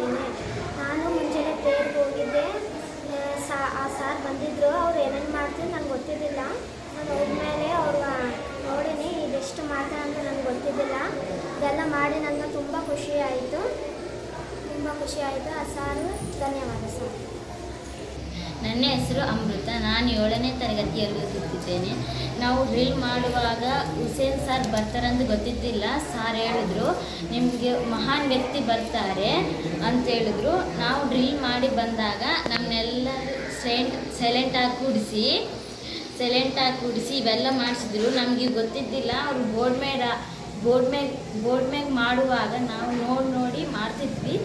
ಮಾಡುತ್ತೇನೆ. ನಾನು ಮುಂಜಾನೆ ಪ್ರೇಯರ್ಗೆ ಹೋಗಿದ್ದೆ. ಆ ಸಾರ್ ಬಂದಿದ್ದರು. ಅವ್ರು ಏನೇನು ಮಾಡ್ತಿದ್ರು ನಂಗೆ ಗೊತ್ತಿದ್ದಿಲ್ಲ. ನಾನು ಹೋದ್ಮೇಲೆ ಅವರು ನೋಡೀನಿ ಇದೆಷ್ಟು ಮಾಡ್ತಾರೆ ಅಂತ ನನಗೆ ಗೊತ್ತಿದ್ದಿಲ್ಲ. ಇದೆಲ್ಲ ಮಾಡಿ ನನಗೆ ತುಂಬ ಖುಷಿ ಆಯಿತು. ಆ ಸಾರು ಧನ್ಯವಾದ ಸರ್. ನನ್ನ ಹೆಸರು ಅಮೃತ. ನಾನು 7ನೇ ತರಗತಿಯಲ್ಲಿ ಓದುತ್ತಿದ್ದೇನೆ. ನಾವು ಡ್ರಿಲ್ ಮಾಡುವಾಗ ಹುಸೇನ್ ಸಾರ್ ಬರ್ತಾರಂತ ಗೊತ್ತಿದ್ದಿಲ್ಲ. ಸಾರ್ ಹೇಳಿದ್ರು ನಿಮಗೆ ಮಹಾನ್ ವ್ಯಕ್ತಿ ಬರ್ತಾರೆ ಅಂತ ಹೇಳಿದ್ರು. ನಾವು ಡ್ರಿಲ್ ಮಾಡಿ ಬಂದಾಗ ನಮ್ಮನ್ನೆಲ್ಲ ಸೈಲೆಂಟಾಗಿ ಕೂಡಿಸಿ ಇವೆಲ್ಲ ಮಾಡಿಸಿದ್ರು. ನಮಗೆ ಗೊತ್ತಿದ್ದಿಲ್ಲ. ಅವರು ಬೋರ್ಡ್ ಮ್ಯಾಗ ಮಾಡುವಾಗ ನಾವು ನೋಡಿ ಮಾಡ್ತಿದ್ವಿ.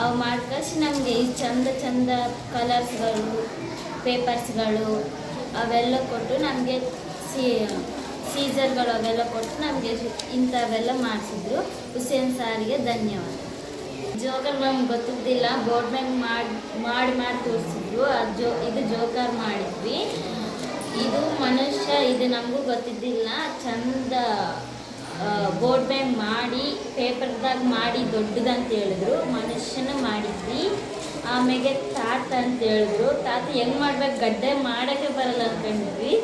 ಅವು ಮಾಡ್ಕಳಿಸಿ ನಮಗೆ ಈ ಚಂದ ಕಲರ್ಸ್ಗಳು, ಪೇಪರ್ಸ್ಗಳು ಅವೆಲ್ಲ ಕೊಟ್ಟು ನಮಗೆ ಸೀಸರ್ಗಳು ಅವೆಲ್ಲ ಕೊಟ್ಟು ನಮಗೆ ಇಂಥವೆಲ್ಲ ಮಾಡಿಸಿದ್ರು. ಹುಸೇನ್ ಸಾರಿಗೆ ಧನ್ಯವಾದ. ಜೋಕರ್ ನಮ್ಗೆ ಗೊತ್ತಿದ್ದಿಲ್ಲ. ಬೋರ್ಡ್ ಮ್ಯಾಗ ಮಾಡಿ ತೋರಿಸಿದ್ರು. ಇದು ಜೋಕರ್ ಮಾಡಿದ್ವಿ. ಇದು ಮನುಷ್ಯ, ಇದು ನಮಗೂ ಗೊತ್ತಿದ್ದಿಲ್ಲ. ಚಂದ ಬೋರ್ಡ್ ಮ್ಯಾಗ ಮಾಡಿ ಪೇಪರ್ದಾಗ ಮಾಡಿ ದೊಡ್ಡದಂತ ಹೇಳಿದ್ರು. ಮನುಷ್ಯನ ಮಾಡಿದ್ವಿ. ಆಮೇಲೆ ತಾತ ಅಂತ ಹೇಳಿದ್ರು. ತಾತ ಹೆಂಗೆ ಮಾಡ್ಬೇಕು, ಗಡ್ಡೆ ಮಾಡೋಕ್ಕೆ ಬರಲ್ಲ ಅಂದ್ಕೊಂಡ್ವಿ.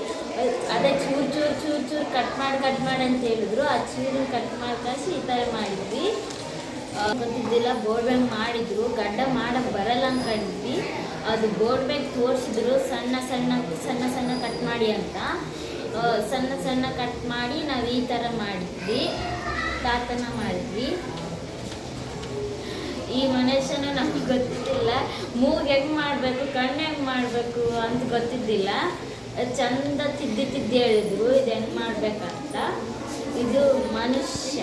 ಅದೇ ಚೂರು ಕಟ್ ಮಾಡಿ ಅಂತ ಹೇಳಿದ್ರು. ಆ ಚೂರನ್ನ ಕಟ್ ಮಾಡಿ ಕಳಿಸಿ ಈ ಥರ ಮಾಡಿದ್ವಿ. ಗೊತ್ತಿದ್ದಿಲ್ಲ. ಬೋರ್ಡ್ ಮ್ಯಾಗ ಮಾಡಿದ್ರು. ಗಡ್ಡೆ ಮಾಡೋಕ್ಕೆ ಬರಲ್ಲ ಅಂದ್ಕೊಂಡ್ವಿ. ಅದು ಬೋರ್ಡ್ ಮ್ಯಾಗ ತೋರಿಸಿದ್ರು ಸಣ್ಣ ಕಟ್ ಮಾಡಿ ಅಂತ. ಸಣ್ಣ ಕಟ್ ಮಾಡಿ ನಾವು ಈ ಥರ ಮಾಡಿದ್ವಿ. ತಾತನ ಮಾಡಿದ್ವಿ. ಈ ಮನುಷ್ಯನ ನಮಗೆ ಗೊತ್ತಿದ್ದಿಲ್ಲ. ಮೂಗು ಹೆಂಗೆ ಮಾಡಬೇಕು, ಕಣ್ಣು ಹೆಂಗೆ ಮಾಡಬೇಕು ಅಂತ ಗೊತ್ತಿದ್ದಿಲ್ಲ. ಚಂದ ತಿದ್ದಿ ಹೇಳಿದ್ರು ಇದು ಹೆಂಗೆ ಮಾಡ್ಬೇಕಂತ. ಇದು ಮನುಷ್ಯ.